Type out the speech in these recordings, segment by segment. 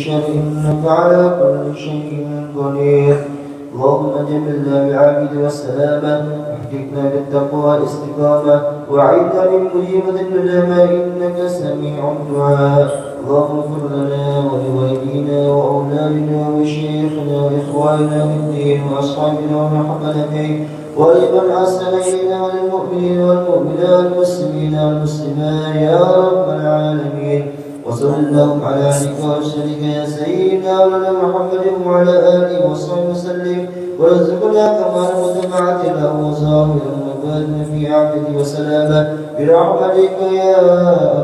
شر إنك على كل شيء قدير. اللهم جملنا بالعافية والسلامة، واهدنا بالتقوى والاستقامة، وأعذنا من مجيبة الندامة إنك سميع الدعاء. اللهم اغفر لنا ولوالدينا وأولادنا وشيخنا وإخواننا في الدين وأصحابنا ومن حمل به، ولمن أحسن إلينا وللمؤمنين والمؤمنات والمسلمين والمسلمات يا رب العالمين. وصل اللهم على عبدك ورسولك يا سيدنا مولانا محمد وعلى آله وصحبه وسلم، وارزقنا كمال متابعة له وصحبه ومبادئ في عافية وسلامة برحمتك يا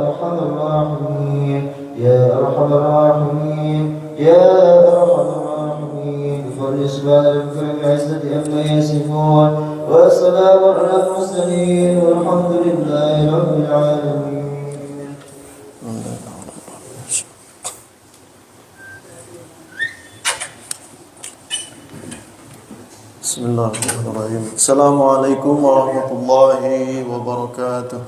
أرحم الراحمين يا أرحم الراحمين يا أرحم الراحمين. بفضل سبحان ربك رب العزة عما يصفون وسلام على المرسلين والحمد لله رب العالمين. Bismillahirrahmanirrahim. Assalamualaikum warahmatullahi wabarakatuh.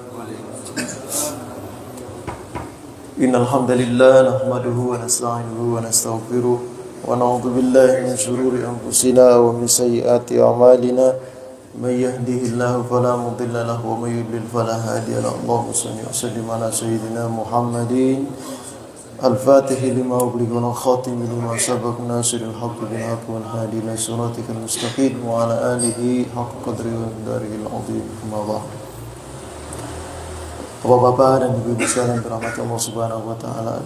Innal hamdalillah nahmaduhu wa nasta'inuhu wa nastaghfiruh wa na'udzu billahi min shururi anfusina wa min sayyiati a'malina. May yahdihillahu fala mudilla lahu wa may yudlil fala hadiya lahu. Allahumma shalli wa sallim ala sayyidina Muhammadin الفاتح لما أغلق والخاتم لما سبق ناصر الحق بالحق والهادي إلى صراطك المستقيم وعلى آله حق قدره ومقداره العظيم. أما بعد. Bapak-bapak dan ibu-ibu sekalian dirahmati Allah Subhanahu wa taala,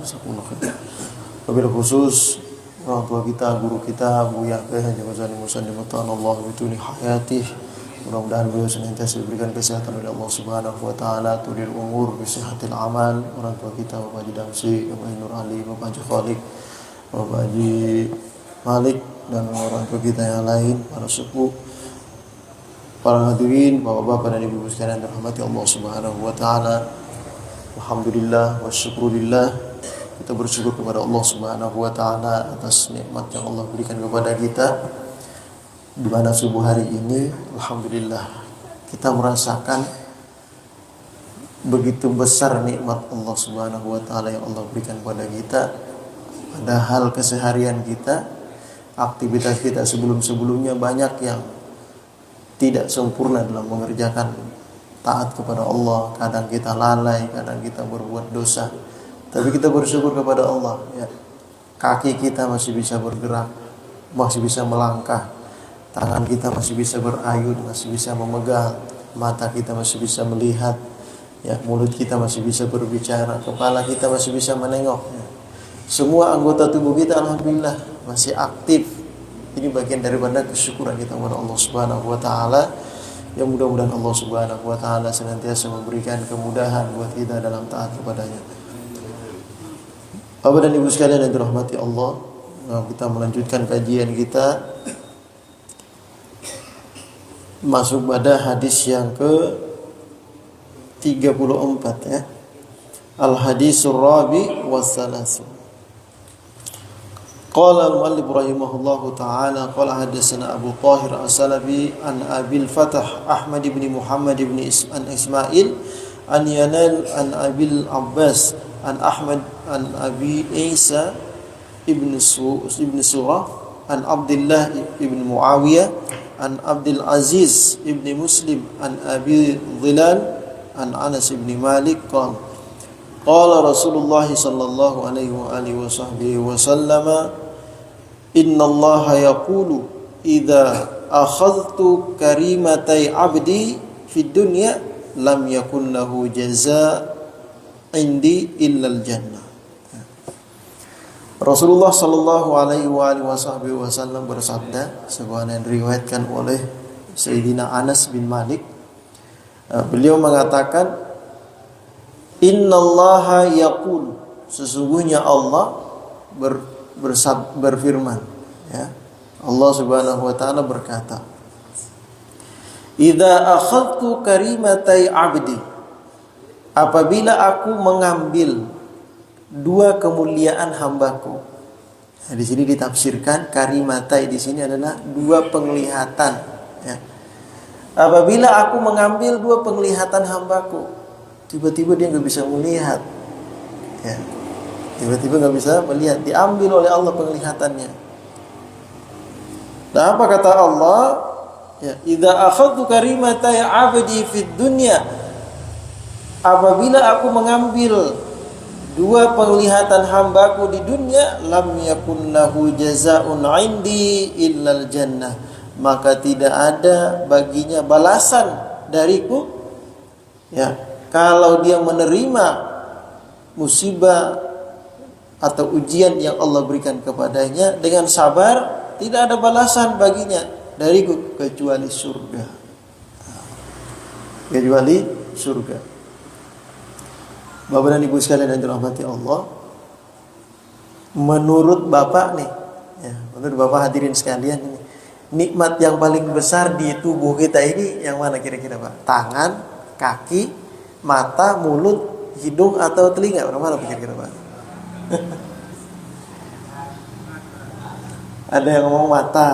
wabil khusus orang tua kita, guru kita, Buya Kyai Haji Ghazali Musanni Allah bituni hayatih. Mudah-mudahan beliau senantiasa diberikan kesehatan oleh Allah Subhanahu wa taala, tulil umur, bisehatil amal. Orang tua kita Bapak Haji Damsi, Bapak Haji Nur Ali, Bapak Haji Khalik, Bapak Haji Malik, dan orang tua kita yang lain, para sepuh, para hadirin, bapak-bapak dan ibu-ibu sekalian dirahmati Allah Subhanahu wa taala. Alhamdulillah wa syukurillah. Kita bersyukur kepada Allah Subhanahu wa taala atas nikmat yang Allah berikan kepada kita. Di mana subuh hari ini alhamdulillah kita merasakan begitu besar nikmat Allah Subhanahu wa taala yang Allah berikan kepada kita. Padahal keseharian kita, aktivitas kita sebelum-sebelumnya banyak yang tidak sempurna dalam mengerjakan taat kepada Allah. Kadang kita lalai, kadang kita berbuat dosa. Tapi kita bersyukur kepada Allah ya. Kaki kita masih bisa bergerak, masih bisa melangkah. Tangan kita masih bisa berayun, masih bisa memegang, mata kita masih bisa melihat, ya, mulut kita masih bisa berbicara, kepala kita masih bisa menengok. Ya. Semua anggota tubuh kita alhamdulillah masih aktif. Ini bagian daripada kesyukuran kita kepada Allah Subhanahu wa taala. Yang mudah-mudahan Allah Subhanahu wa taala senantiasa memberikan kemudahan buat kita dalam taat kepadanya. Bapak dan Ibu sekalian yang dirahmati Allah, kita melanjutkan kajian kita. Masuk pada hadis yang ke-34 ya. Al-hadisur rabi wassalasun. Qala al-muallif rahimahullahu ta'ala qala hadatsana Abu Thahir As-Salabi an Abil Fatah Ahmad ibn Muhammad ibn Ismail an Yanal an Abil Abbas an Ahmad an Abi Isa ibn Surah an Abdullah ibn Muawiyah an Abdul Aziz ibn Muslim an Abi Dhilal an Anas ibn Malik qala qala Rasulullah sallallahu alaihi wa alihi wa sahbihi wa sallama inna Allah yaqulu idza akhadhtu karimatai abdi fid dunya lam yakun lahu jazaa indi illa al jannah. Rasulullah sallallahu alaihi wasallam bersabda, sebagaimana diriwayatkan oleh Sayyidina Anas bin Malik. Beliau mengatakan, Innallaha yaqul, sesungguhnya Allah berfirman, ya. Allah Subhanahu wa taala berkata, Idza akhadtu karimatai abdi, apabila aku mengambil dua kemuliaan hambaku. Nah, di sini ditafsirkan karimatai di sini adalah dua penglihatan. Ya. Apabila aku mengambil dua penglihatan hambaku, tiba-tiba dia nggak bisa melihat. Ya. Tiba-tiba nggak bisa melihat, diambil oleh Allah penglihatannya. Dan apa kata Allah? Ya, idza akhadtu karimata ya 'abdi fid dunya. Apabila aku mengambil dua penglihatan hambaku di dunia, lam yakun lahu jazaa'un 'indi illal jannah. Maka tidak ada baginya balasan dariku, ya, kalau dia menerima musibah atau ujian yang Allah berikan kepadanya dengan sabar, tidak ada balasan baginya dariku kecuali surga. Kecuali surga. Bapak dan Ibu sekalian yang dirahmati Allah, menurut Bapak nih, ya, menurut Bapak hadirin sekalian ini, nikmat yang paling besar di tubuh kita ini yang mana kira-kira Pak? Tangan, kaki, mata, mulut, hidung atau telinga? Mana kira-kira Pak? Ada yang ngomong mata,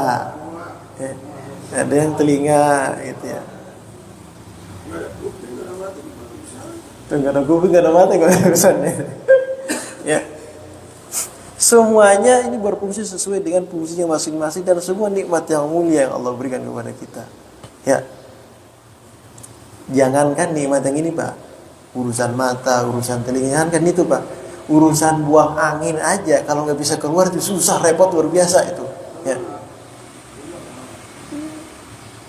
ya. Ada yang telinga, gitu ya. Nggak ada kuping, nggak ada mata, nggak ada urusan. Ya. Semuanya ini berfungsi sesuai dengan fungsinya masing-masing dan semua nikmat yang mulia yang Allah berikan kepada kita. Ya. Jangankan nikmat yang ini Pak, urusan mata, urusan telinga, jangankan itu Pak, urusan buang angin aja kalau nggak bisa keluar itu susah, repot, luar biasa itu. Ya.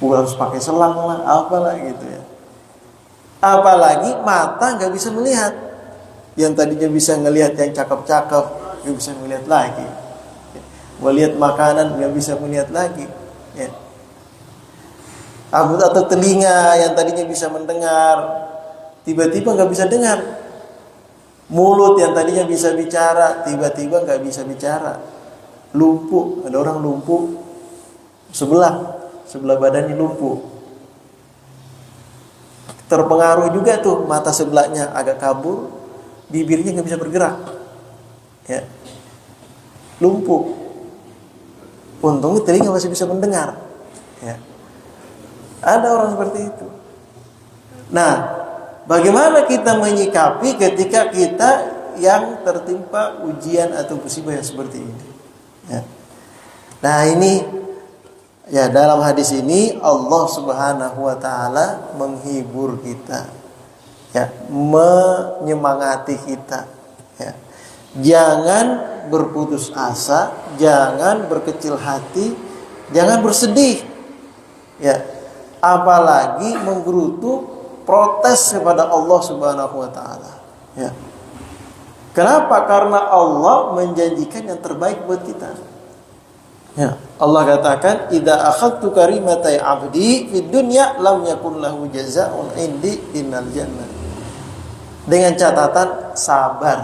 Harus pakai selang lah, apalah gitu ya. Apalagi mata nggak bisa melihat, yang tadinya bisa ngelihat yang cakep-cakep nggak bisa melihat lagi, melihat makanan nggak bisa melihat lagi, ya. Atau telinga yang tadinya bisa mendengar tiba-tiba nggak bisa dengar, mulut yang tadinya bisa bicara tiba-tiba nggak bisa bicara, lumpuh, ada orang lumpuh sebelah badannya lumpuh, terpengaruh juga tuh mata sebelahnya agak kabur, bibirnya nggak bisa bergerak, ya, lumpuh. Untungnya telinga masih bisa mendengar, ya. Ada orang seperti itu. Nah, bagaimana kita menyikapi ketika kita yang tertimpa ujian atau musibah yang seperti ini? Ya. Nah ini, ya, dalam hadis ini Allah Subhanahu Wa Taala menghibur kita, ya, menyemangati kita, ya. Jangan berputus asa, jangan berkecil hati, jangan bersedih, ya. Apalagi menggerutu protes kepada Allah Subhanahu Wa Taala, ya. Kenapa? Karena Allah menjanjikan yang terbaik buat kita. Ya, Allah katakan, "Idza akhadtu karimatai 'abdi fid dunya lam yakun lahu jazaa'un 'indi innal jannah." Dengan catatan sabar.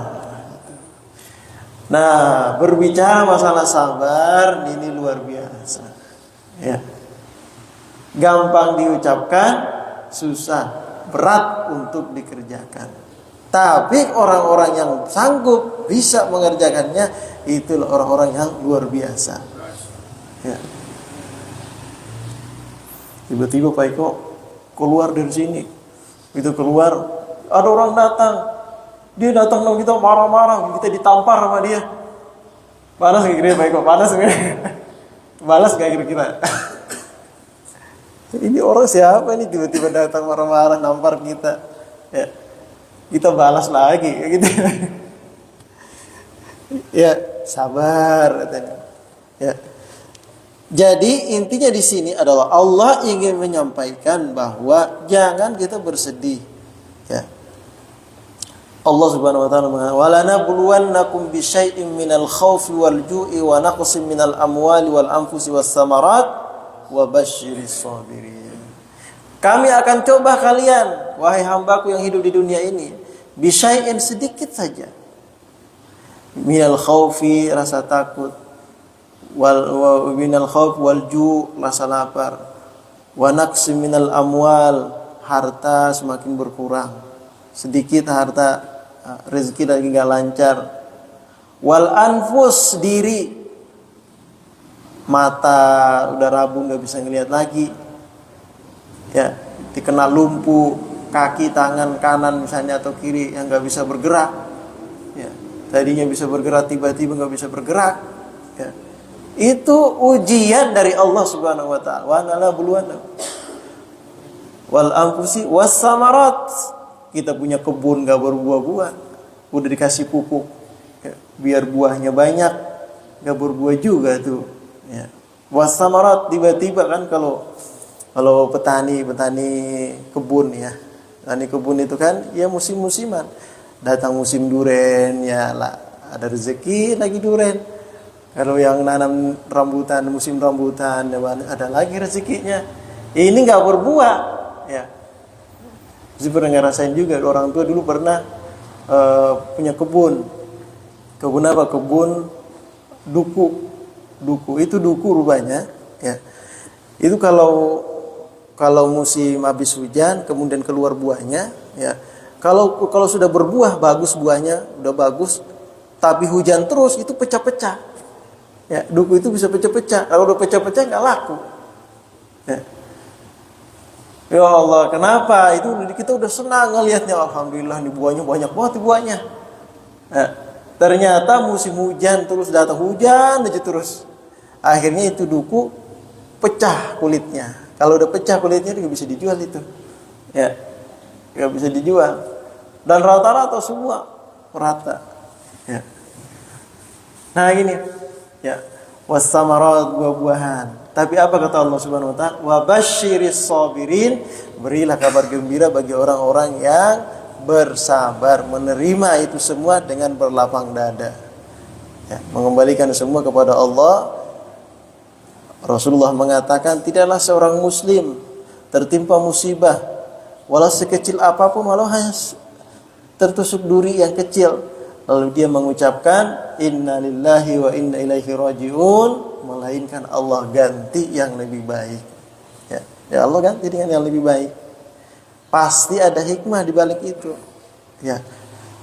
Nah, berbicara masalah sabar ini luar biasa. Ya. Gampang diucapkan, susah, berat untuk dikerjakan. Tapi orang-orang yang sanggup bisa mengerjakannya itulah orang-orang yang luar biasa. Ya. Tiba-tiba Pak Eko keluar dari sini, itu keluar, ada orang datang, dia datang sama kita marah-marah, kita ditampar sama dia. Panas gak kira Pak Eko? Panas gak? Balas gak kira-kira? Ini orang siapa nih tiba-tiba datang marah-marah nampar kita, ya. Kita balas lagi gitu. Ya, sabar katanya. Ya. Jadi intinya di sini adalah Allah ingin menyampaikan bahwa jangan kita bersedih, ya. Allah Subhanahu wa taala mengatakan, "Wa lanabluwannakum bisyai'in minal khaufi wal ju'i wa naqsin minal amwali wal anfusi was samarat wa basyiris sabirin." Kami akan coba kalian, wahai hambaku yang hidup di dunia ini, bisyai'in sedikit saja. Minal khaufi, rasa takut, minal khauf wal ju', rasa lapar, wa naqsi minal amwal, harta semakin berkurang, sedikit harta, rezeki lagi gak lancar, wal anfus, diri, mata udah rabun gak bisa ngelihat lagi, ya, dikena lumpuh, kaki tangan kanan misalnya atau kiri yang gak bisa bergerak, ya, tadinya bisa bergerak tiba-tiba nggak bisa bergerak. Ya. Itu ujian dari Allah Subhanahu wa taala. Wa nala buluwana wal anfusi was samarat. Kita punya kebun nggak berbuah-buah, udah dikasih pupuk, ya, biar buahnya banyak, nggak berbuah juga tuh. Ya. Was samarat, tiba-tiba kan kalau petani kebun ya, petani kebun itu kan ya musim-musiman. Datang musim duren ya lah, ada rezeki lagi duren. Kalau yang nanam rambutan, musim rambutan, ada lagi rezekinya. Ini nggak berbuah, ya. Saya pernah ngerasain juga, orang tua dulu pernah punya kebun. Kebun apa? Kebun duku. Duku itu duku rupanya, ya. Itu kalau musim habis hujan, kemudian keluar buahnya, ya. Kalau sudah berbuah bagus buahnya, udah bagus, tapi hujan terus itu pecah-pecah. Ya, duku itu bisa pecah-pecah. Kalau udah pecah-pecah nggak laku. Ya Allah, kenapa? Itu kita udah senang ngelihatnya. Alhamdulillah, nih buahnya banyak banget buahnya. Nah, ternyata musim hujan terus datang hujan aja terus. Akhirnya itu duku pecah kulitnya. Kalau udah pecah kulitnya nggak bisa dijual itu. Ya, nggak bisa dijual. Dan rata-rata semua rata. Ya. Nah ini, ya, wassamarat, buah-buahan. Tapi apa kata Allah Subhanahu wa taala? Wa basyiris sabirin, berilah kabar gembira bagi orang-orang yang bersabar, menerima itu semua dengan berlapang dada. Ya, mengembalikan semua kepada Allah. Rasulullah mengatakan, tidaklah seorang muslim tertimpa musibah walau sekecil apapun, walau hanya tertusuk duri yang kecil, lalu dia mengucapkan inna lillahi wa inna ilaihi rajiun, melainkan Allah ganti yang lebih baik. Ya Allah ganti dengan yang lebih baik. Pasti ada hikmah di balik itu. Ya,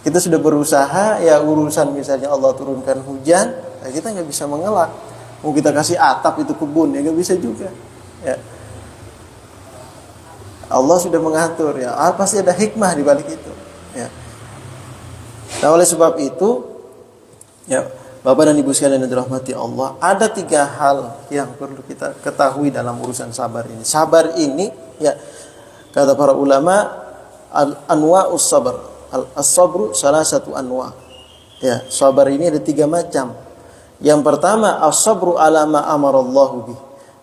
kita sudah berusaha, ya urusan misalnya Allah turunkan hujan, ya kita nggak bisa mengelak. Mau kita kasih atap itu kebun, ya nggak bisa juga. Ya. Allah sudah mengatur, ya pasti ada hikmah di balik itu. Ya. Nah oleh sebab itu, ya Bapak dan Ibu sekalian yang dirahmati Allah, ada 3 hal yang perlu kita ketahui dalam urusan sabar ini. Sabar ini, ya kata para ulama, anwa'us sabar. As-sabru salah satu anwa'. Ya, sabar ini ada 3 macam. Yang pertama, as-sabru ala ma amarallahu bih.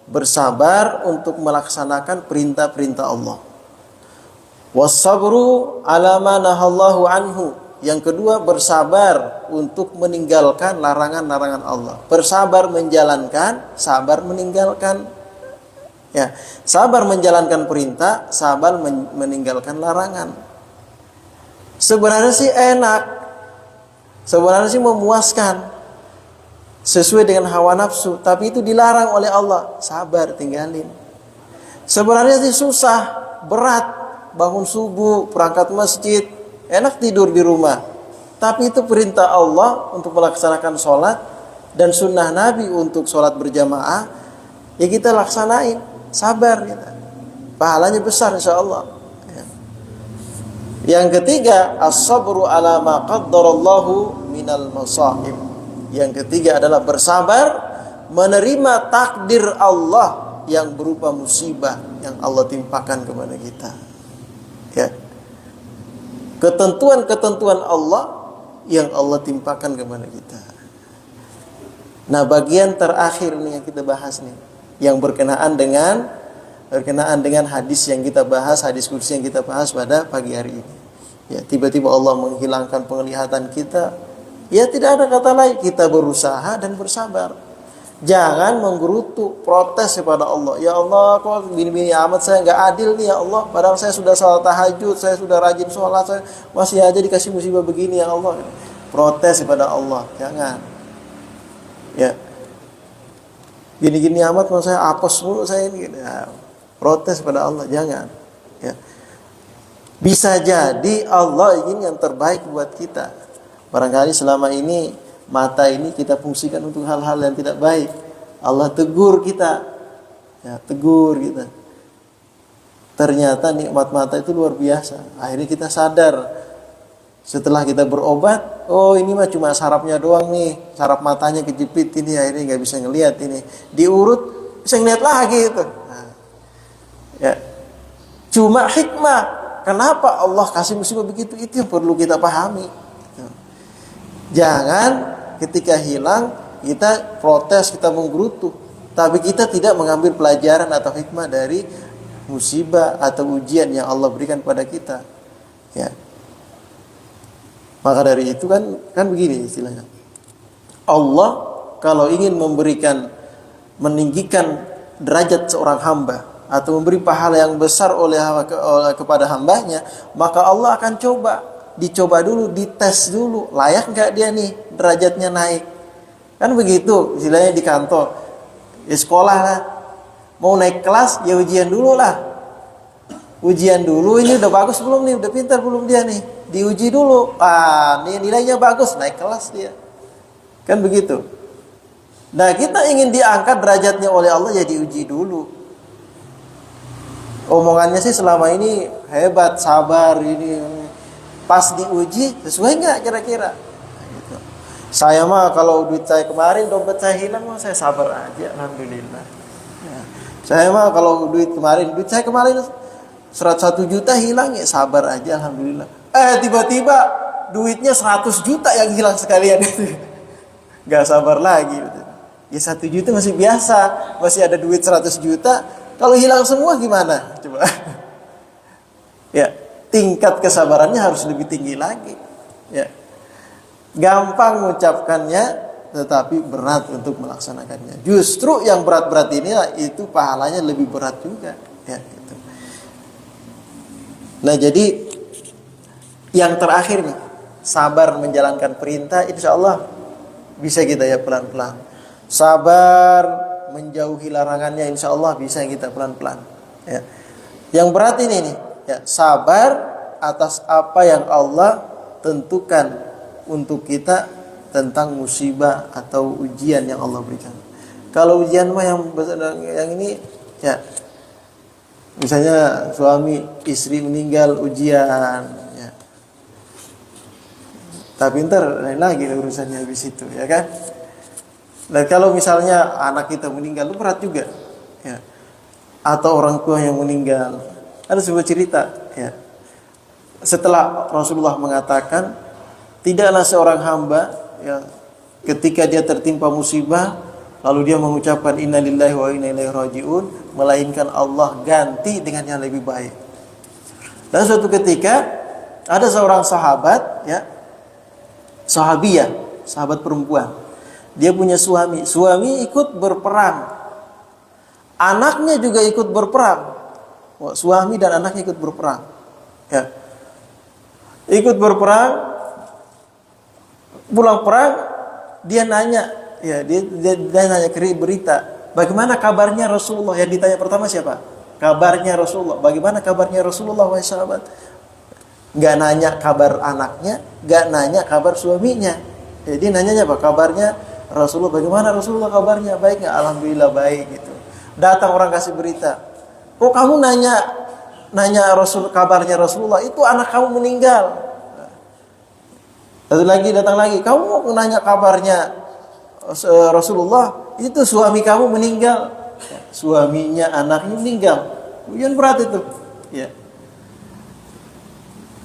Bersabar untuk melaksanakan perintah-perintah Allah. Was-sabru ala ma nahallahu anhu. Yang kedua, bersabar untuk meninggalkan larangan-larangan Allah. Bersabar menjalankan, sabar meninggalkan. Ya, sabar menjalankan perintah, sabar meninggalkan larangan. Sebenarnya sih enak. Sebenarnya sih memuaskan. Sesuai dengan hawa nafsu, tapi itu dilarang oleh Allah. Sabar, tinggalin. Sebenarnya sih susah, berat. Bangun subuh, berangkat masjid, enak tidur di rumah. Tapi itu perintah Allah untuk melaksanakan sholat dan sunnah Nabi untuk sholat berjamaah. Ya kita laksanain, sabar kita. Pahalanya besar insya Allah. Ya. Yang ketiga, as-sabru ala ma qaddarallahu minal masa'ib. Yang ketiga adalah bersabar menerima takdir Allah yang berupa musibah yang Allah timpakan kepada kita. Ya. Ketentuan-ketentuan Allah yang Allah timpakan kepada kita. Nah, bagian terakhir nih yang kita bahas nih, yang berkenaan dengan hadis yang kita bahas, hadis kursi yang kita bahas pada pagi hari ini. Ya, tiba-tiba Allah menghilangkan penglihatan kita. Ya, tidak ada kata lain, kita berusaha dan bersabar. Jangan menggerutu, protes kepada Allah. Ya Allah, kok gini-gini amat, saya nggak adil nih ya Allah. Padahal saya sudah salat tahajud, saya sudah rajin sholat, saya masih aja dikasih musibah begini ya Allah. Protes kepada Allah, jangan. Ya, gini-gini amat, mau saya apes mulu saya ini. Ya, protes kepada Allah, jangan. Ya. Bisa jadi Allah ingin yang terbaik buat kita. Barangkali selama ini mata ini kita fungsikan untuk hal-hal yang tidak baik. Allah tegur kita. Ya, tegur kita. Ternyata nikmat mata itu luar biasa. Akhirnya kita sadar Setelah kita berobat, oh ini mah cuma sarafnya doang nih, saraf matanya kejepit ini, akhirnya nggak bisa ngelihat ini. Diurut bisa ngelihat lagi itu. Nah, ya, cuma hikmah. Kenapa Allah kasih musibah begitu? Itu yang perlu kita pahami. Jangan ketika hilang kita protes, kita menggerutu, tapi kita tidak mengambil pelajaran atau hikmah dari musibah atau ujian yang Allah berikan pada kita. Ya. Maka dari itu kan begini istilahnya. Allah kalau ingin meninggikan derajat seorang hamba atau memberi pahala yang besar kepada hambanya, maka Allah akan dicoba dulu, dites dulu, layak nggak dia nih derajatnya naik. Kan begitu istilahnya di kantor, di sekolah lah, mau naik kelas ya ujian dulu lah. Ujian dulu, ini udah bagus belum nih, udah pintar belum dia nih, diuji dulu. Nih nilainya bagus, naik kelas dia. Kan begitu. Nah kita ingin diangkat derajatnya oleh Allah ya diuji dulu. Omongannya sih selama ini hebat, sabar, ini pas diuji sesuai nggak kira-kira? Gitu. Saya mah kalau duit saya kemarin, dompet saya hilang mah saya sabar aja, alhamdulillah. Ya. Saya mah kalau duit saya kemarin 101 juta hilang ya sabar aja, alhamdulillah. Tiba-tiba duitnya 100 juta yang hilang sekalian itu. Gak sabar lagi. Ya 1 juta masih biasa, masih ada duit 100 juta. Kalau hilang semua gimana? Coba. Ya, tingkat kesabarannya harus lebih tinggi lagi. Ya. Gampang mengucapkannya, tetapi berat untuk melaksanakannya. Justru yang berat-berat ini itu pahalanya lebih berat juga. Ya, gitu. Nah jadi yang terakhir nih, sabar menjalankan perintah, insya Allah bisa kita ya pelan-pelan. Sabar menjauhi larangannya, insya Allah bisa kita pelan-pelan. Ya. Yang berat ini nih, ya, sabar atas apa yang Allah tentukan untuk kita tentang musibah atau ujian yang Allah berikan. Kalau ujian mah yang ini, ya. Misalnya suami istri meninggal ujian, ya. Tapi ntar lain lagi urusannya habis itu, ya kan? Dan kalau misalnya anak kita meninggal, itu berat juga, ya. Atau orang tua yang meninggal, ada sebuah cerita, ya. Setelah Rasulullah mengatakan, tidaklah seorang hamba, ya, ketika dia tertimpa musibah, lalu dia mengucapkan inna lillahi wa inna ilaihi raji'un, melainkan Allah ganti dengan yang lebih baik. Dan suatu ketika ada seorang sahabat, ya, sahabiyah, sahabat perempuan. Dia punya suami ikut berperang. Anaknya juga ikut berperang. Suami dan anaknya ikut berperang. Ya. Ikut berperang. Pulang perang, dia nanya, ya, dia nanya berita. Bagaimana kabarnya Rasulullah? Yang ditanya pertama siapa? Kabarnya Rasulullah. Bagaimana kabarnya Rasulullah, wahai sahabat? Gak nanya kabar anaknya, gak nanya kabar suaminya. Jadi nanyanya apa? Kabarnya Rasulullah. Bagaimana Rasulullah kabarnya? Baik gak? Alhamdulillah baik gitu. Datang orang kasih berita. Kok kamu nanya kabarnya Rasulullah? Itu anak kamu meninggal. Lalu lagi datang lagi. Kamu mau nanya kabarnya Rasulullah? Itu suami kamu meninggal. Suaminya anaknya meninggal. Ujian berat itu. Ya.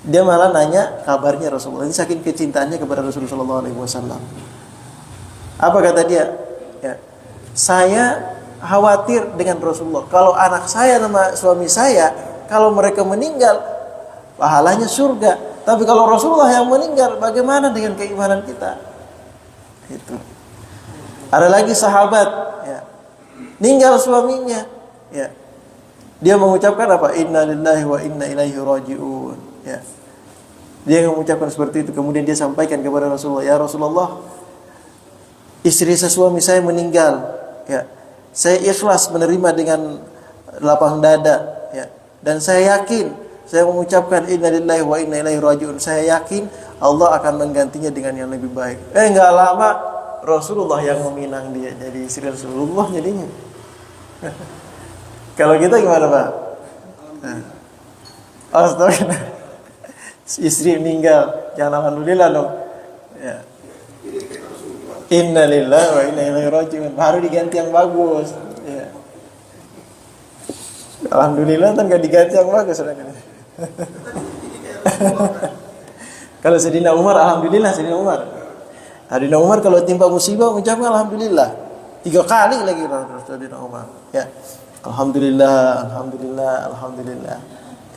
Dia malah nanya kabarnya Rasulullah. Ini saking kecintaannya kepada Rasulullah SAW. Apa kata dia? Ya. Saya khawatir dengan Rasulullah. Kalau anak saya sama suami saya, kalau mereka meninggal, pahalanya surga. Tapi kalau Rasulullah yang meninggal, bagaimana dengan keimanan kita? Itu. Ada lagi sahabat, ya, meninggal suaminya, ya. Dia mengucapkan apa? Inna lillahi wa inna ilaihi raji'un. Ya. Dia mengucapkan seperti itu. Kemudian dia sampaikan kepada Rasulullah, ya Rasulullah, istri suami saya meninggal. Ya. Saya ikhlas menerima dengan lapang dada. Ya. Dan saya yakin, saya mengucapkan inna lillahi wa inna ilaihi raji'un. Saya yakin Allah akan menggantinya dengan yang lebih baik. Enggak lama Rasulullah yang meminang dia jadi istri Rasulullah jadinya. Kalau kita gimana, Pak? Astagfirullah. Istri meninggal, jangan alhamdulillah dong. Ya. Innalillahi wa inna ilaihi raji'un. Baru diganti yang bagus. Ya. Alhamdulillah kan gak diganti yang bagus. Kalau Sayyidina Umar, alhamdulillah Sayyidina Umar. Sayyidina Umar kalau timpa musibah mengucapkan alhamdulillah 3 kali lagi Sayyidina Umar. Ya. Alhamdulillah, alhamdulillah, alhamdulillah.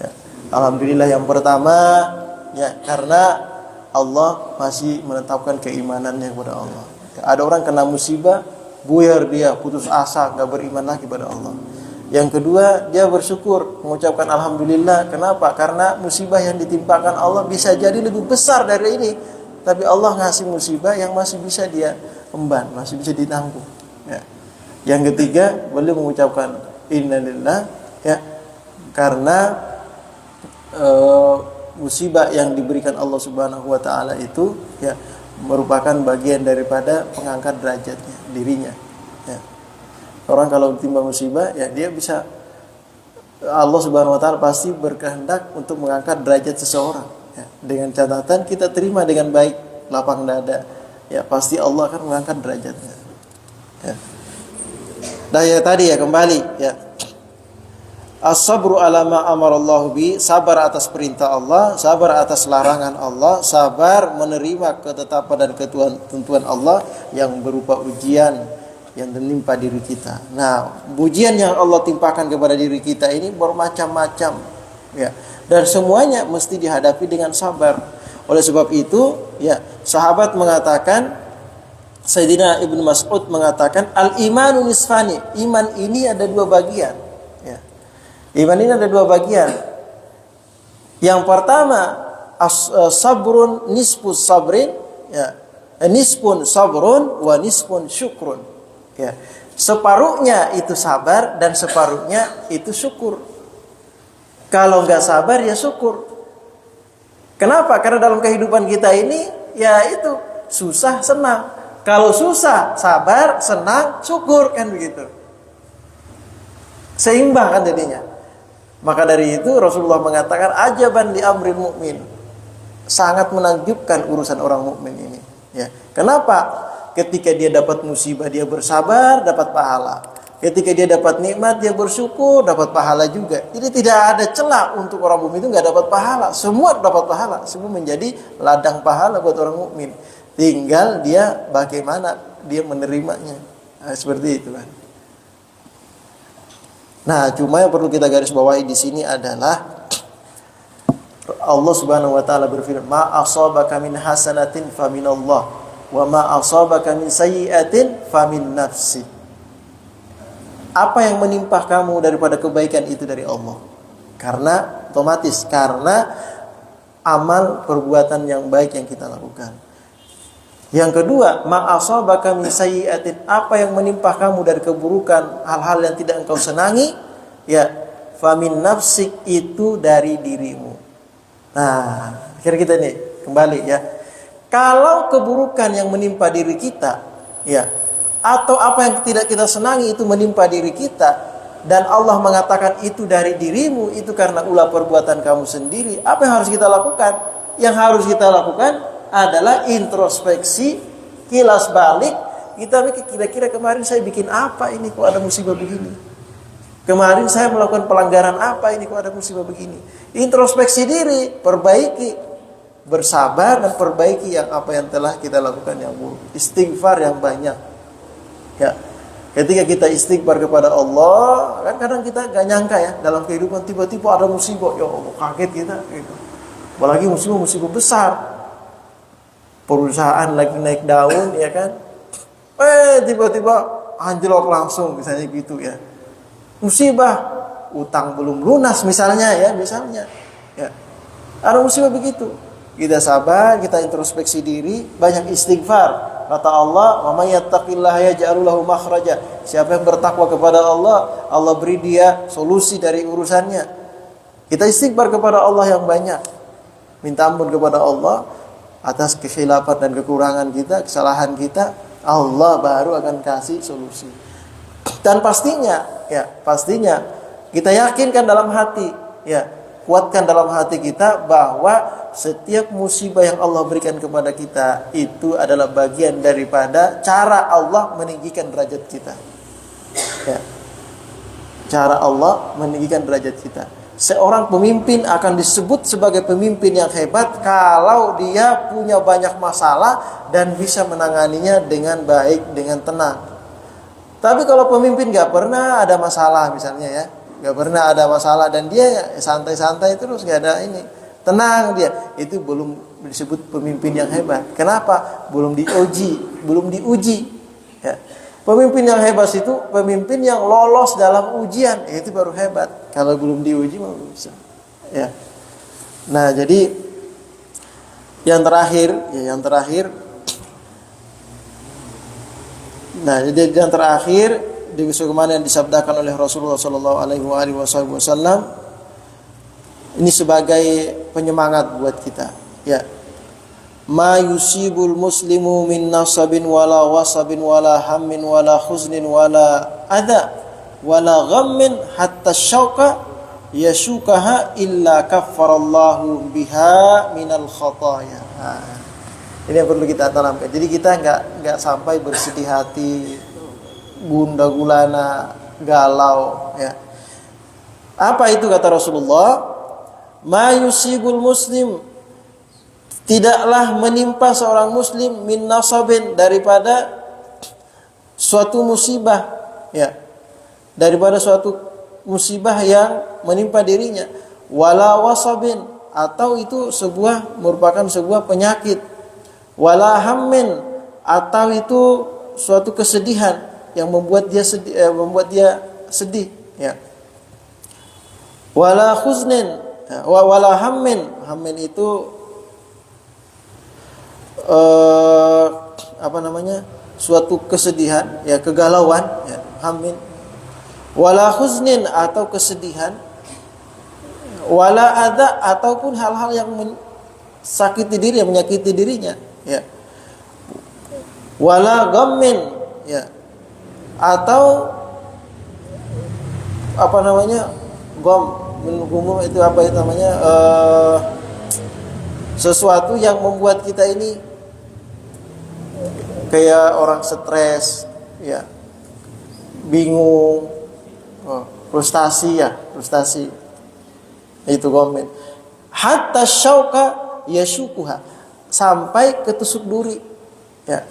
Ya. Alhamdulillah yang pertama ya karena Allah masih menetapkan keimanannya kepada Allah. Ada orang kena musibah, buyar dia, putus asa, gak beriman lagi pada Allah. Yang kedua, dia bersyukur, mengucapkan alhamdulillah. Kenapa? Karena musibah yang ditimpakan Allah bisa jadi lebih besar dari ini. Tapi Allah ngasih musibah yang masih bisa dia emban, masih bisa ditanggung. Ya. Yang ketiga, beliau mengucapkan innalillah, ya, karena musibah yang diberikan Allah Subhanahu wa taala itu ya merupakan bagian daripada pengangkat derajatnya dirinya. Ya. Orang kalau timba musibah ya dia bisa Allah Subhanahu wa taala pasti berkehendak untuk mengangkat derajat seseorang. Ya. Dengan catatan kita terima dengan baik, lapang dada. Ya pasti Allah akan mengangkat derajatnya. Ya. Nah ya tadi ya kembali ya. As-sabru ala ma amarallahu bi, sabar atas perintah Allah, sabar atas larangan Allah, sabar menerima ketetapan dan ketentuan Allah yang berupa ujian yang menimpa diri kita. Nah, ujian yang Allah timpakan kepada diri kita ini bermacam-macam ya. Dan semuanya mesti dihadapi dengan sabar. Oleh sebab itu, ya, sahabat mengatakan, Sayyidina Ibnu Mas'ud mengatakan, al-imanu nisfani, iman ini ada 2 bagian. Ya. Iman ini ada 2 bagian. Yang pertama, sabrun nisfus sabrin, ya. Nisfun sabrun wa nisfun syukrun. Ya. Separuhnya itu sabar dan separuhnya itu syukur. Kalau enggak sabar ya syukur. Kenapa? Karena dalam kehidupan kita ini ya itu susah senang. Kalau susah sabar, senang syukur, kan begitu. Seimbang kan jadinya. Maka dari itu Rasulullah mengatakan ajaban li amril mukmin. Sangat menakjubkan urusan orang mukmin ini, ya. Kenapa? Ketika dia dapat musibah dia bersabar, dapat pahala. Ketika dia dapat nikmat dia bersyukur, dapat pahala juga. Jadi tidak ada celah untuk orang mukmin itu enggak dapat pahala. Semua dapat pahala, semua menjadi ladang pahala buat orang mukmin. Tinggal dia bagaimana dia menerimanya. Nah, seperti itu kan. Nah, cuma yang perlu kita garis bawahi di sini adalah Allah Subhanahu wa taala berfirman, "Ma asabaka min hasanatin faminallah, wa ma asabaka min sayyi'atin famin nafsi." Apa yang menimpa kamu daripada kebaikan itu dari Allah. Karena otomatis karena amal perbuatan yang baik yang kita lakukan. Yang kedua, ma asabaka min sayyi'atin, apa yang menimpa kamu dari keburukan, hal-hal yang tidak engkau senangi, ya, famin nafsik, itu dari dirimu. Nah, kira kita nih kembali ya. Kalau keburukan yang menimpa diri kita, ya, atau apa yang tidak kita senangi itu menimpa diri kita dan Allah mengatakan itu dari dirimu, itu karena ulah perbuatan kamu sendiri, apa yang harus kita lakukan? Yang harus kita lakukan adalah introspeksi, kilas balik. Kita mikir kira-kira kemarin saya bikin apa ini kok ada musibah begini? Kemarin saya melakukan pelanggaran apa ini kok ada musibah begini? Introspeksi diri, perbaiki, bersabar dan perbaiki yang apa yang telah kita lakukan yang buruk. Istighfar yang banyak. Ya. Ketika kita istighfar kepada Allah, kan kadang kita gak nyangka ya dalam kehidupan tiba-tiba ada musibah, ya Allah, kaget kita gitu. Apalagi musibah besar. Perusahaan lagi naik daun, ya kan? Tiba-tiba anjlok langsung, misalnya gitu ya. Musibah, utang belum lunas misalnya ya, misalnya. Ya. Ada musibah begitu. Kita sabar, kita introspeksi diri, banyak istighfar. Kata Allah, "Wa may yattaqillaha yaj'al lahu makhraja." Siapa yang bertakwa kepada Allah, Allah beri dia solusi dari urusannya. Kita istighfar kepada Allah yang banyak. Minta ampun kepada Allah atas kekhilafan dan kekurangan kita, kesalahan kita, Allah baru akan kasih solusi. Dan pastinya kita yakinkan dalam hati, ya, kuatkan dalam hati kita bahwa setiap musibah yang Allah berikan kepada kita itu adalah bagian daripada cara Allah meninggikan derajat kita. Ya. Cara Allah meninggikan derajat kita. Seorang pemimpin akan disebut sebagai pemimpin yang hebat kalau dia punya banyak masalah dan bisa menanganinya dengan baik, dengan tenang. Tapi kalau pemimpin gak pernah ada masalah misalnya ya, gak pernah ada masalah dan dia santai-santai terus, gak ada ini, tenang dia, itu belum disebut pemimpin yang hebat. Kenapa? Belum diuji ya. Pemimpin yang hebat itu pemimpin yang lolos dalam ujian, itu baru hebat. Kalau belum diuji mau bisa. Ya. Nah, jadi yang terakhir. Nah, jadi yang terakhir di sebagaimana yang disabdakan oleh Rasulullah sallallahu alaihi wasallam, ini sebagai penyemangat buat kita. Ya. Ma yusibul muslimu min nasabin wala wasabin wala hammin wala khuznin wala adha wala ghammin hatta syauqa yashukaha illa kaffarallahu biha minal khataya. Ini yang perlu kita tanamkan. Jadi kita enggak sampai bersedih hati, gundah gulana, galau ya. Apa itu kata Rasulullah? Ma yusibul muslim, tidaklah menimpa seorang muslim min nasabin, daripada suatu musibah ya, daripada suatu musibah yang menimpa dirinya, wala wasabin, atau itu merupakan sebuah penyakit, wala hammin, atau itu suatu kesedihan yang membuat dia sedih ya, wala khuznin, wala hammin itu suatu kesedihan ya, kegalauan ya, hammin, wala khuznin, atau kesedihan, wala adha, ataupun hal-hal yang menyakiti dirinya ya, wala ghammin ya, atau gum itu sesuatu yang membuat kita ini kayak orang stres ya, bingung, frustasi, itu komen. Hatta syauqa yashukuha, sampai ketusuk duri ya,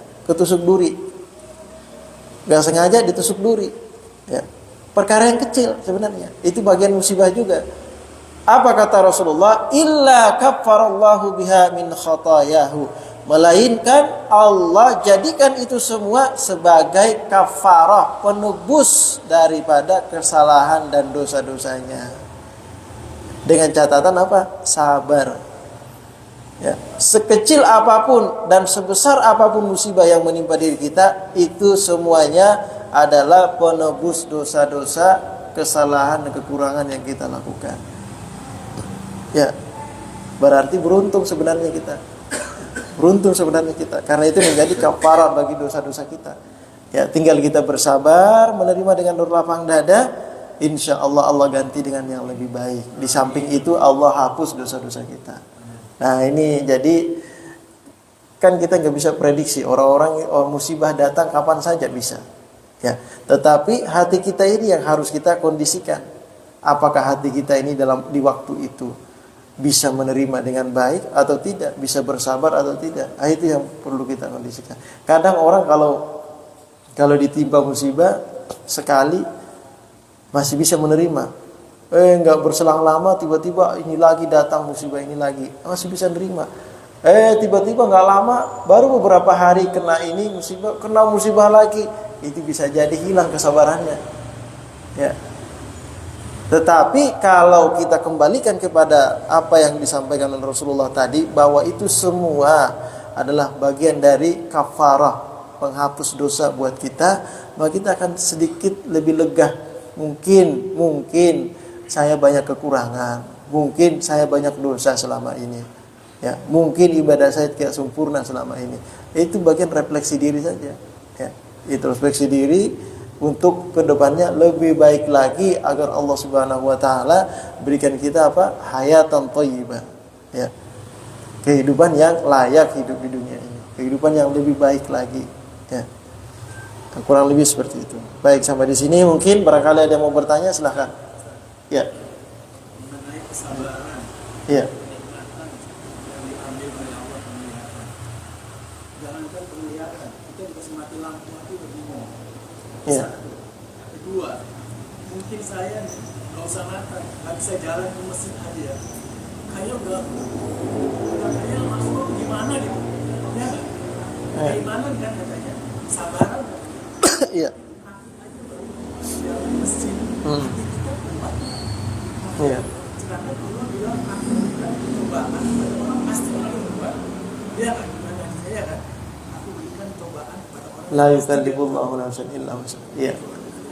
gak sengaja ditusuk duri ya, perkara yang kecil sebenarnya, itu bagian musibah juga. Apa kata Rasulullah? Illa kaffarallahu biha min khatayahu, melainkan Allah jadikan itu semua sebagai kafarah, penebus daripada kesalahan dan dosa-dosanya. Dengan catatan apa? Sabar. Ya, sekecil apapun dan sebesar apapun musibah yang menimpa diri kita, itu semuanya adalah penebus dosa-dosa, kesalahan dan kekurangan yang kita lakukan. Ya, berarti beruntung sebenarnya kita. Karena itu menjadi kafarah bagi dosa-dosa kita. Ya, tinggal kita bersabar, menerima dengan lapang dada. Insya Allah Allah ganti dengan yang lebih baik. Di samping itu Allah hapus dosa-dosa kita. Nah ini jadi kan kita nggak bisa prediksi orang-orang musibah datang kapan saja bisa. Ya, tetapi hati kita ini yang harus kita kondisikan. Apakah hati kita ini di waktu itu bisa menerima dengan baik atau tidak, bisa bersabar atau tidak. Itu yang perlu kita kondisikan. Kadang orang kalau ditimpa musibah sekali masih bisa menerima. Enggak berselang lama tiba-tiba ini lagi datang musibah ini lagi, masih bisa menerima. Tiba-tiba enggak lama, baru beberapa hari kena musibah lagi, itu bisa jadi hilang kesabarannya. Ya. Tetapi kalau kita kembalikan kepada apa yang disampaikan oleh Rasulullah tadi, bahwa itu semua adalah bagian dari kafarah, penghapus dosa buat kita, maka kita akan sedikit lebih lega. Mungkin saya banyak kekurangan, mungkin saya banyak dosa selama ini, ya, mungkin ibadah saya tidak sempurna selama ini. Itu bagian refleksi diri saja, ya, itu refleksi diri. untuk kedepannya lebih baik lagi agar Allah Subhanahu Wa Taala berikan kita apa? Hayatan thayyibah, ya, kehidupan yang layak hidup di dunia ini, kehidupan yang lebih baik lagi, ya. Kurang lebih seperti itu. Baik, sampai di sini mungkin barangkali ada yang mau bertanya, silahkan. Ya. Mengenai kesabaran, Ya. kenikmatan yang diambil oleh Allah penglihatan. Jangankan penglihatan, kita dikasih mati lampu aja bingung. Ya. Satu. Kedua, mungkin saya nggak usah makan, nggak bisa jalan ke mesin aja. Kayak udah katanya masuk gimana gitu, ya nggak? Keimanan kan katanya, sabaran. Iya. Jalan mesin, hati kita kuat. Iya. Sedangkan Allah bilang aku berikan cobaan pada orang pasti akan berubah. Dia kan gimana saya kan? Aku berikan cobaan pada orang. La yukallifullahu nafsan illa wus'aha. Iya.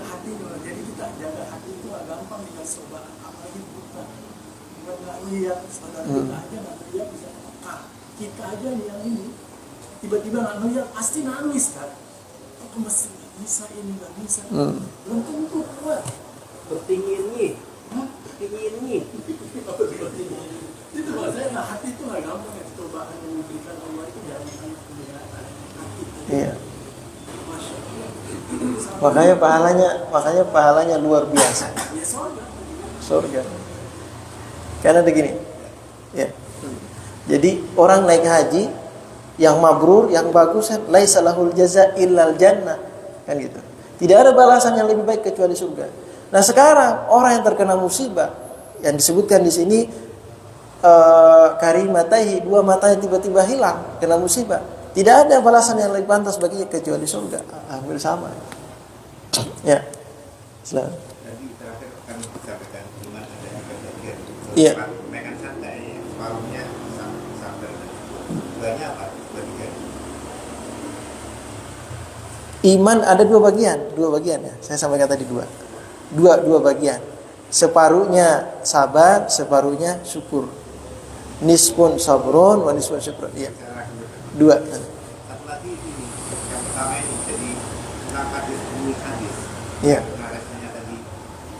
Hati dulu. Jadi kita jaga hati itu agak gampang dengan cobaan. Apalagi buta. Bukan nggak lihat saudara kita aja nggak lihat bisa peka. Kita aja nih yang ini tiba-tiba nggak lihat pasti nangis kan? Aku masih nggak bisa ini nggak bisa. Belum tentu kuat. Bertingin nih. Itu maksudnya nah, hati itu nggak gampang ya, cobaan yang diberikan Allah itu jangan kelihatan hati. Iya. Masya Allah. Makanya pahalanya luar biasa. Ya sorga. Surga. Karena begini. Ya. Jadi orang naik haji yang mabrur, yang bagus, laisa lahul jaza illal jannah. Kan gitu. Tidak ada balasan yang lebih baik kecuali surga. Nah, sekarang orang yang terkena musibah yang disebutkan di sini karimataihi, dua matanya tiba-tiba hilang kena musibah. Tidak ada balasan yang lebih pantas baginya kecuali surga. Hampir sama. Ya. Silakan. Tadi terakhir kan sampaikan iman ada bagian. Iya. Mekan santai, separuhnya sabar. Banyak apa? Bagian. Iman ada dua bagian ya. Saya sampaikan tadi dua bagian. Separuhnya sabar, separuhnya syukur. Nisfun sabrun wa nisfun syukur. Iya. Dua. Satu lagi ini, yang pertama ini jadi tentang hadis demi hadis. Iya. Narasinya tadi,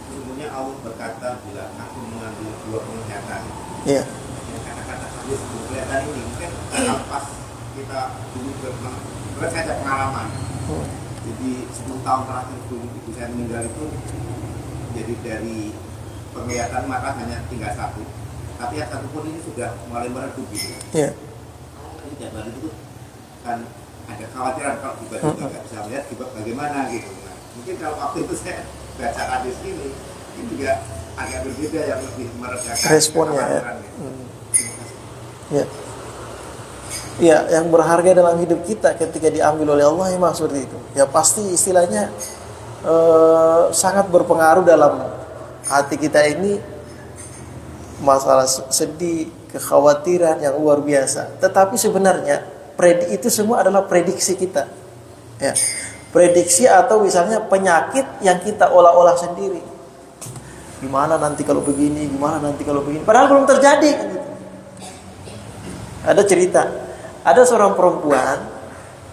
sesungguhnya Allah berkata bila aku mengambil dua penglihatan. Iya. Kata-kata hadis penglihatan ini mungkin pas kita dulu saya ada pengalaman. Jadi 10 tahun terakhir sebelum ibu saya meninggal itu, jadi dari penglihatan mata hanya tinggal satu, tapi yang satu pun ini sudah mulai meredup gitu. Iya. Ini tiap hari itu kan ada khawatiran kalau tiba-tiba nggak bisa melihat bagaimana gitu. Nah, mungkin kalau waktu itu saya baca hadis ini juga agak berbeda, yang lebih meredakan Responnya ya. kekhawatiran gitu. Terima kasih. Ya. Ya, yang berharga dalam hidup kita ketika diambil oleh Allah memang seperti itu. Ya pasti istilahnya sangat berpengaruh dalam hati kita ini, masalah sedih, kekhawatiran yang luar biasa. Tetapi sebenarnya itu semua adalah prediksi kita. Ya. Prediksi atau misalnya penyakit yang kita olah-olah sendiri. Gimana nanti kalau begini, gimana nanti kalau begini. Padahal belum terjadi. Ada cerita. Ada seorang perempuan,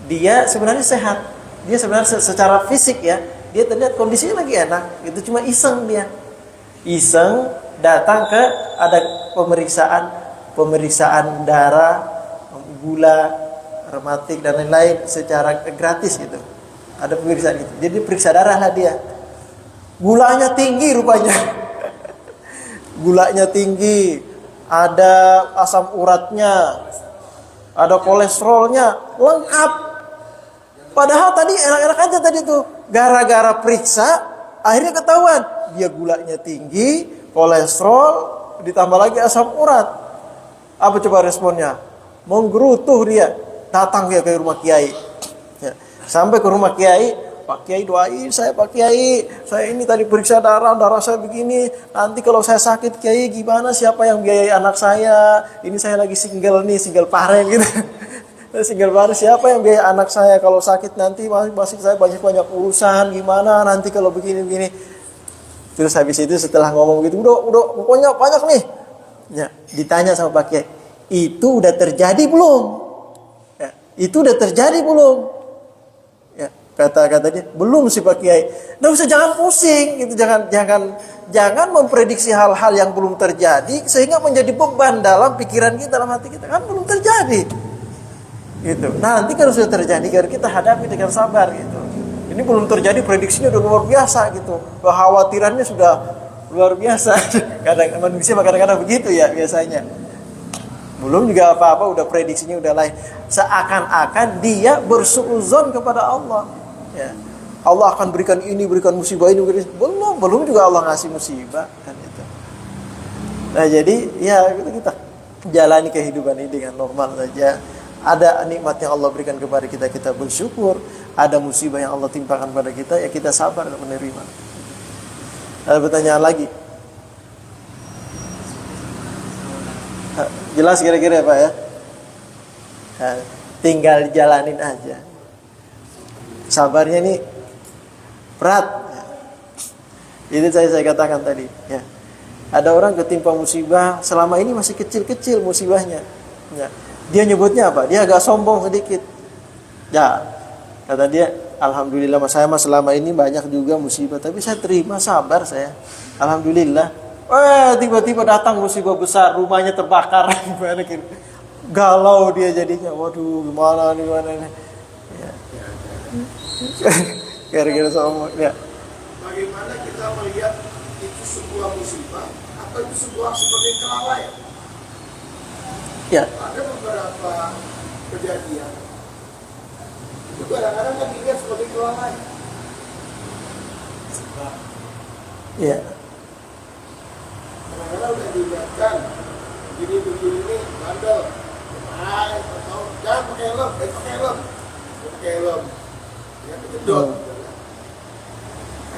dia sebenarnya sehat. Dia sebenarnya secara fisik ya, dia terlihat kondisinya lagi enak. Itu cuma iseng dia. Iseng datang ke ada pemeriksaan darah, gula, rematik dan lain-lain secara gratis gitu. Ada pemeriksaan gitu. Jadi periksa darah lah dia. Gulanya tinggi rupanya. Gulanya tinggi, ada asam uratnya, ada kolesterolnya, lengkap. Padahal tadi enak-enak aja tadi tuh. Gara-gara periksa, akhirnya ketahuan dia gulanya tinggi, kolesterol, ditambah lagi asam urat. Apa coba responnya? Menggerutuh dia. Datang dia ke rumah kiai. Ya. Sampai ke rumah kiai, Pak Kiai doain saya, Pak Kiai. Saya ini tadi periksa darah saya begini. Nanti kalau saya sakit Kiai gimana? Siapa yang biayai anak saya? Ini saya lagi single parent gitu. Single parent, siapa yang biayai anak saya? Kalau sakit nanti masih saya banyak urusan. Gimana nanti kalau begini? Terus habis itu setelah ngomong gitu, udah pokoknya banyak nih. Ya, ditanya sama Pak Kiai, itu udah terjadi belum? Ya, itu udah terjadi belum? Kata dia, belum sih Pak Kiai. Nggak usah, jangan pusing gitu, jangan memprediksi hal-hal yang belum terjadi sehingga menjadi beban dalam pikiran kita, dalam hati kita, kan belum terjadi. Gitu. Nanti kan sudah terjadi, kan kita hadapi dengan sabar gitu. Ini belum terjadi, prediksinya udah luar biasa gitu. Kekhawatirannya sudah luar biasa. Kadang manusia kadang-kadang begitu ya biasanya. Belum juga apa-apa udah prediksinya udah lain. Seakan-akan dia bersuuzon kepada Allah. Ya. Allah akan berikan ini, berikan musibah ini, belum juga Allah ngasih musibah kan itu. Nah, jadi ya kita jalani kehidupan ini dengan normal saja. Ada nikmat yang Allah berikan kepada kita, kita bersyukur. Ada musibah yang Allah timpakan pada kita, ya kita sabar dan menerima. Ada pertanyaan lagi? Jelas kira-kira Pak ya? Tinggal jalanin aja. Sabarnya ini berat. Itu saya katakan tadi. Ya. Ada orang ketimpa musibah, selama ini masih kecil-kecil musibahnya. Ya. Dia nyebutnya apa? Dia agak sombong sedikit. Ya, kata dia, alhamdulillah saya selama ini banyak juga musibah, tapi saya terima, sabar saya. Alhamdulillah. Tiba-tiba datang musibah besar, rumahnya terbakar. Gimana gitu? Galau dia jadinya. Waduh, gimana nih? Ya. Kira-kira sombong. Ya. Bagaimana kita melihat itu sebuah musibah atau itu sebuah sebagai kelalaian? Ya. Ada beberapa kejadian itu kadang-kadang kan dilihat sebagai kelalaian. Ya. Kadang-kadang udah dilihatkan begini bandel, atau jangan pakai helm, pakai helm, ya kejedot.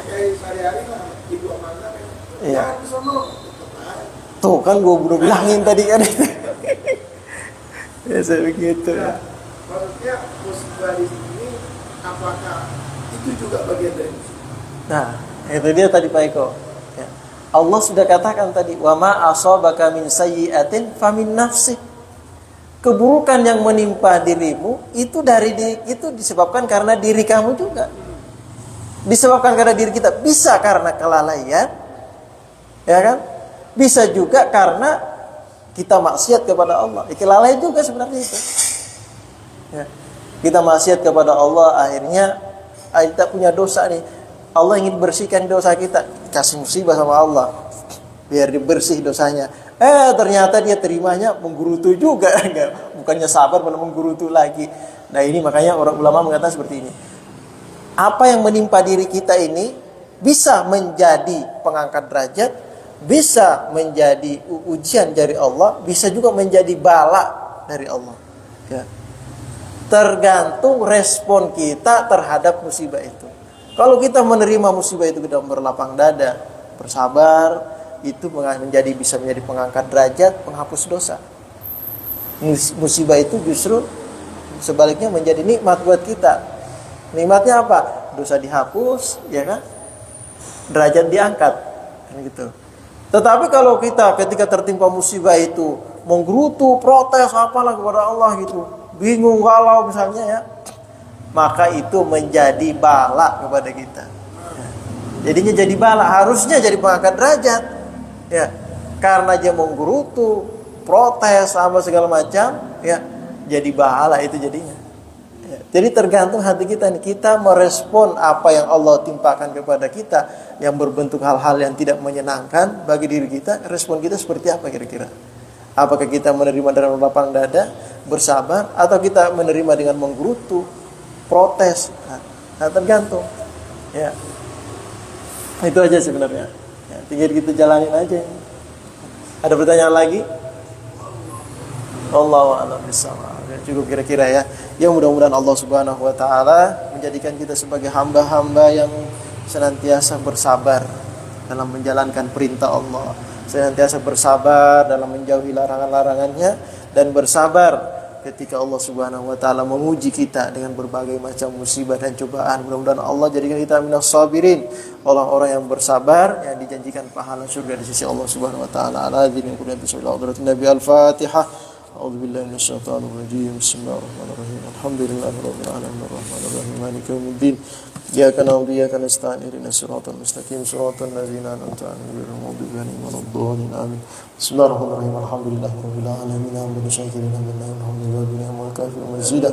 Kayak sehari-hari lah ibu mana kan, jangan disono. Tuh kan gue udah bilangin tadi kan. Ya saya begitu. Nah, maksudnya musibah di sini apakah itu juga bagian dari musibah? Nah, itu dia tadi Pak Eko. Ya. Allah sudah katakan tadi, wa ma asabaka min sayyi'atin famin nafsik. Keburukan yang menimpa dirimu itu itu disebabkan karena diri kamu juga. Disebabkan karena diri kita, bisa karena kelalaian. Ya kan? Bisa juga karena kita maksiat kepada Allah. Kelalaian juga sebenarnya itu. Ya. Kita maksiat kepada Allah, akhirnya kita punya dosa nih. Allah ingin bersihkan dosa kita, kasih musibah sama Allah biar dibersih dosanya. Ternyata dia terimanya menggerutu juga, bukannya sabar malah menggerutu lagi. Nah, ini makanya orang ulama mengatakan seperti ini. Apa yang menimpa diri kita ini bisa menjadi pengangkat derajat, bisa menjadi ujian dari Allah, bisa juga menjadi bala dari Allah. Ya. Tergantung respon kita terhadap musibah itu. Kalau kita menerima musibah itu dengan berlapang dada, bersabar, itu bisa menjadi pengangkat derajat, penghapus dosa. Musibah itu justru sebaliknya menjadi nikmat buat kita. Nikmatnya apa? Dosa dihapus, ya kan? Derajat diangkat, kan gitu. Tetapi kalau kita ketika tertimpa musibah itu menggerutu, protes apalah kepada Allah gitu, bingung, galau misalnya ya, maka itu menjadi bala kepada kita. Jadinya jadi bala, harusnya jadi pengangkat derajat. Ya, karena dia menggerutu, protes sama segala macam, ya, jadi bala itu jadinya. Ya, jadi tergantung hati kita nih, kita merespon apa yang Allah timpakan kepada kita yang berbentuk hal-hal yang tidak menyenangkan bagi diri kita, respon kita seperti apa kira-kira? Apakah kita menerima dengan lapang dada, bersabar, atau kita menerima dengan menggerutu, protes? Nah, tergantung. Ya. Itu aja sebenarnya. Ya, tinggal kita jalanin aja. Ada pertanyaan lagi? Allahu a'lam bishawab. Cukup kira-kira ya. Ya, mudah-mudahan Allah Subhanahu wa taala menjadikan kita sebagai hamba-hamba yang senantiasa bersabar dalam menjalankan perintah Allah, senantiasa bersabar dalam menjauhi larangan-larangannya, dan bersabar ketika Allah Subhanahu wa taala menguji kita dengan berbagai macam musibah dan cobaan. Mudah-mudahan Allah jadikan kita minas sabirin, orang-orang yang bersabar yang dijanjikan pahala surga di sisi Allah Subhanahu wa taala. Nabi Al-Fatihah. A'udzubillahi minasyaitonir rajim. Bismillahirrahmanirrahim. Alhamdulillahirabbil alamin arrahmanir rahim maliki yaumiddin. Iyyaka na'budu wa iyyaka nasta'in ihdinas siratal mustaqim siratal ladzina an'amta 'alaihim ghairil maghdubi 'alaihim waladdallin. Amin. Bismillahirrahmanirrahim. Alhamdulillahirabbil alamin hamdan syakirin hamdan alhamdulillahi ni'mal kafir mazida.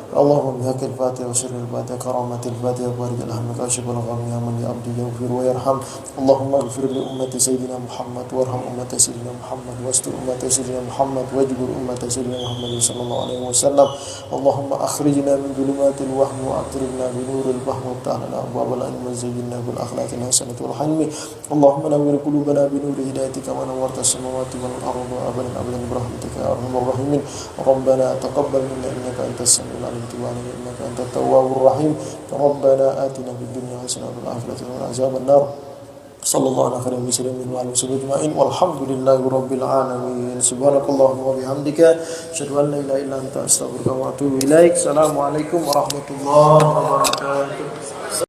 Allahumma bihaqil fatihah wa sirril fatihah karamatil fatihah barik lahum kashifal gham ya man ya abdi yaghfir wa yarham. Allahumma ighfir li ummati sayyidina Muhammad warham ummati sayyidina Muhammad wastur ummati sayyidina Muhammad wajbur ummati sayyidina Muhammad sallallahu alaihi wasallam. Allahumma akhrijna min dhulumatil wahmi wa atribna bi nuril fahmi wa ta'ala abwabal ilmi wa zayyinna bil akhlaqil hasanati wal hilmi. Allahumma nawwir qulubana bi nuri hidayatika wa nawwirta samawati wal arda abadan abadan bi rahmatika ya arhamar rahimin. Rabbana taqabbal minna innaka antas samiul alim wa innaka antat tawwabur rahim. Rabbana atina fid dunya hasanatan wa fil akhirati hasanatan wa qina adzaban nar. Sallallahu ala khairin muslimin wa ala alihi ajma'in walhamdulillahi rabbil alamin. Subhanakallahumma wa bihamdika asyhadu an la ilaha illa anta astaghfiruka wa atubu ilaik. Assalamualaikum warahmatullahi wabarakatuh.